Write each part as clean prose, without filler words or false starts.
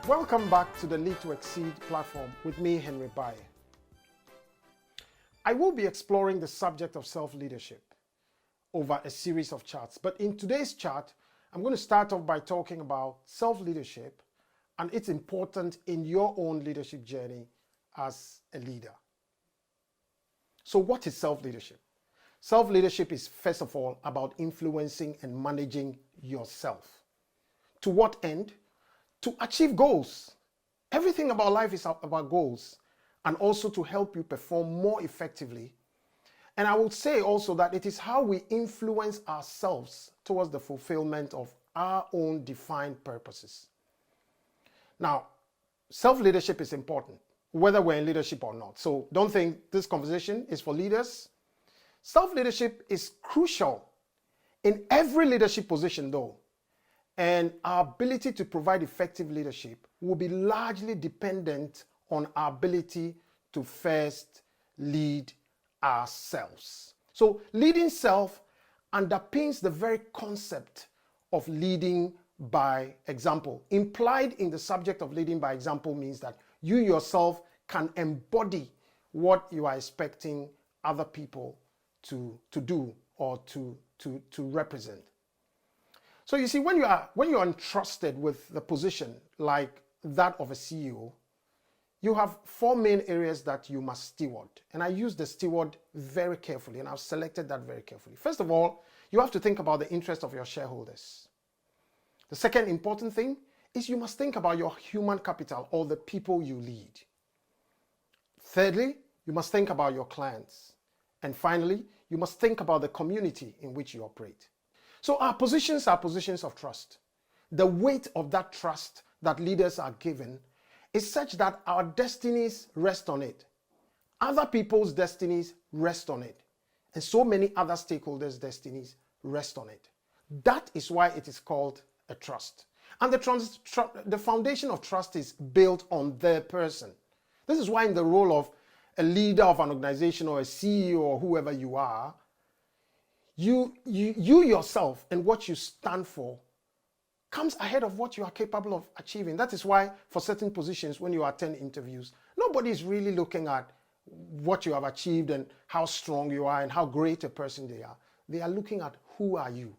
Welcome back to the Lead2Xceed platform with me, Henry Baye. I will be exploring the subject of self-leadership over a series of charts, but in today's chart, I'm going to start off by talking about self-leadership and its importance in your own leadership journey as a leader. So what is self-leadership? Self-leadership is, first of all, about influencing and managing yourself. To what end? To achieve goals. Everything about life is about goals, and also to help you perform more effectively. And I would say also that it is how we influence ourselves towards the fulfillment of our own defined purposes. Now, self-leadership is important, whether we're in leadership or not. So don't think this conversation is for leaders. Self-leadership is crucial in every leadership position though. And our ability to provide effective leadership will be largely dependent on our ability to first lead ourselves. So leading self underpins the very concept of leading by example. Implied in the subject of leading by example means that you yourself can embody what you are expecting other people to do or to represent. So you see, when you're entrusted with the position like that of a CEO, you have four main areas that you must steward. And I use the steward very carefully, and I've selected that very carefully. First of all, you have to think about the interest of your shareholders. The second important thing is you must think about your human capital or the people you lead. Thirdly, you must think about your clients. And finally, you must think about the community in which you operate. So our positions are positions of trust. The weight of that trust that leaders are given is such that our destinies rest on it. Other people's destinies rest on it. And so many other stakeholders' destinies rest on it. That is why it is called a trust. And the foundation of trust is built on the person. This is why in the role of a leader of an organization or a CEO or whoever you are, you yourself and what you stand for comes ahead of what you are capable of achieving. That is why for certain positions, when you attend interviews, nobody is really looking at what you have achieved and how strong you are and how great a person they are. They are looking at who are you.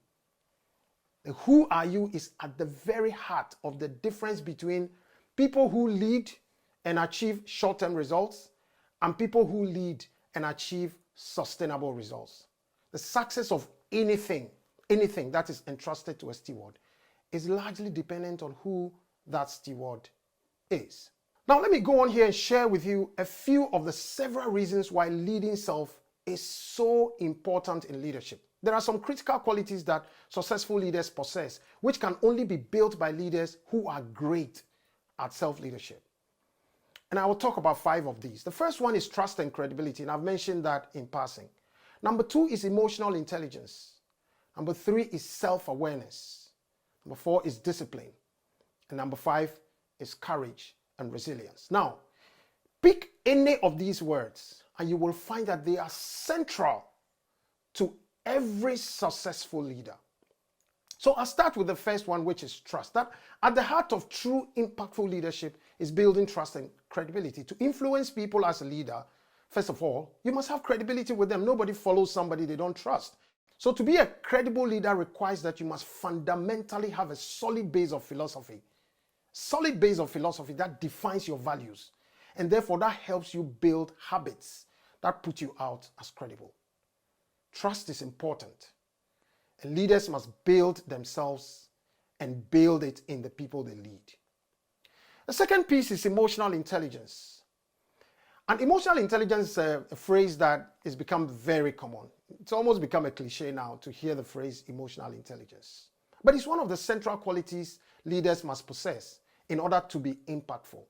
The who are you is at the very heart of the difference between people who lead and achieve short-term results and people who lead and achieve sustainable results. The success of anything that is entrusted to a steward is largely dependent on who that steward is. Now, let me go on here and share with you a few of the several reasons why leading self is so important in leadership. There are some critical qualities that successful leaders possess, which can only be built by leaders who are great at self-leadership. And I will talk about 5 of these. The first one is trust and credibility, and I've mentioned that in passing. Number 2 is emotional intelligence. Number 3 is self-awareness. Number 4 is discipline. And number 5 is courage and resilience. Now, pick any of these words and you will find that they are central to every successful leader. So I'll start with the first one, which is trust. That at the heart of true impactful leadership is building trust and credibility. To influence people as a leader, first of all, you must have credibility with them. Nobody follows somebody they don't trust. So to be a credible leader requires that you must fundamentally have a solid base of philosophy. Solid base of philosophy that defines your values. And therefore that helps you build habits that put you out as credible. Trust is important. And leaders must build themselves and build it in the people they lead. The second piece is emotional intelligence. And emotional intelligence is a phrase that has become very common. It's almost become a cliche now to hear the phrase emotional intelligence. But it's one of the central qualities leaders must possess in order to be impactful.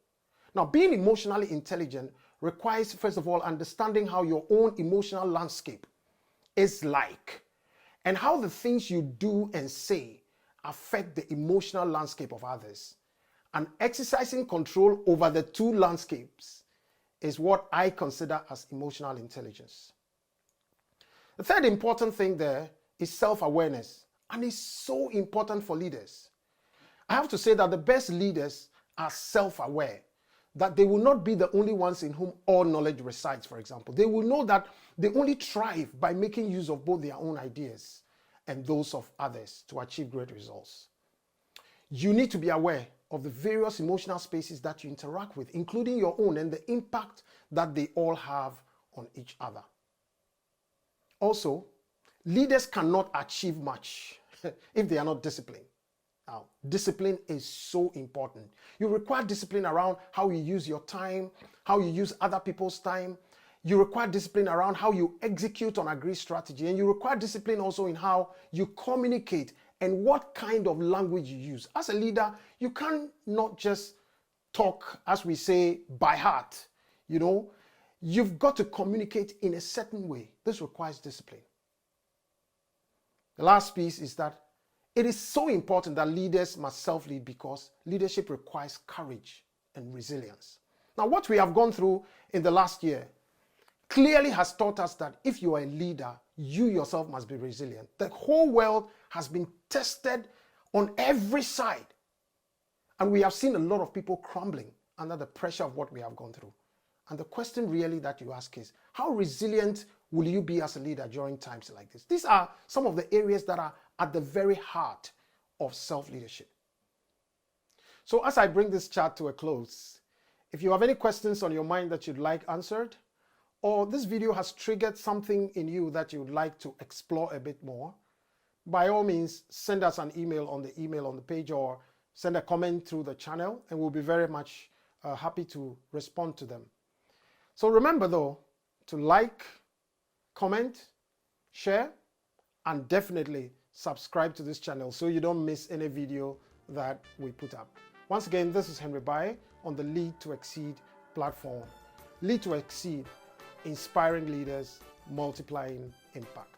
Now, being emotionally intelligent requires, first of all, understanding how your own emotional landscape is like and how the things you do and say affect the emotional landscape of others. And exercising control over the two landscapes is what I consider as emotional intelligence. The third important thing there is self-awareness, and it's so important for leaders. I have to say that the best leaders are self-aware, that they will not be the only ones in whom all knowledge resides, for example. They will know that they only thrive by making use of both their own ideas and those of others to achieve great results. You need to be aware of the various emotional spaces that you interact with, including your own, and the impact that they all have on each other. Also, leaders cannot achieve much if they are not disciplined. Now, discipline is so important. You require discipline around how you use your time, how you use other people's time. You require discipline around how you execute on agreed strategy, and you require discipline also in how you communicate and what kind of language you use. As a leader, you can't not just talk, as we say, by heart. You've got to communicate in a certain way. This requires discipline. The last piece is that it is so important that leaders must self-lead, because leadership requires courage and resilience. Now, what we have gone through in the last year clearly has taught us that if you are a leader, you yourself must be resilient. The whole world has been tested on every side, and we have seen a lot of people crumbling under the pressure of what we have gone through. And the question really that you ask is, how resilient will you be as a leader during times like this? These are some of the areas that are at the very heart of self-leadership. So as I bring this chat to a close, if you have any questions on your mind that you'd like answered, or this video has triggered something in you that you'd like to explore a bit more, by all means, send us an email on the page, or send a comment through the channel, and we'll be very much happy to respond to them. So remember though, to like, comment, share, and definitely subscribe to this channel so you don't miss any video that we put up. Once again, this is Henry Baye on the Lead2Xceed platform. Lead2Xceed, inspiring leaders, multiplying impact.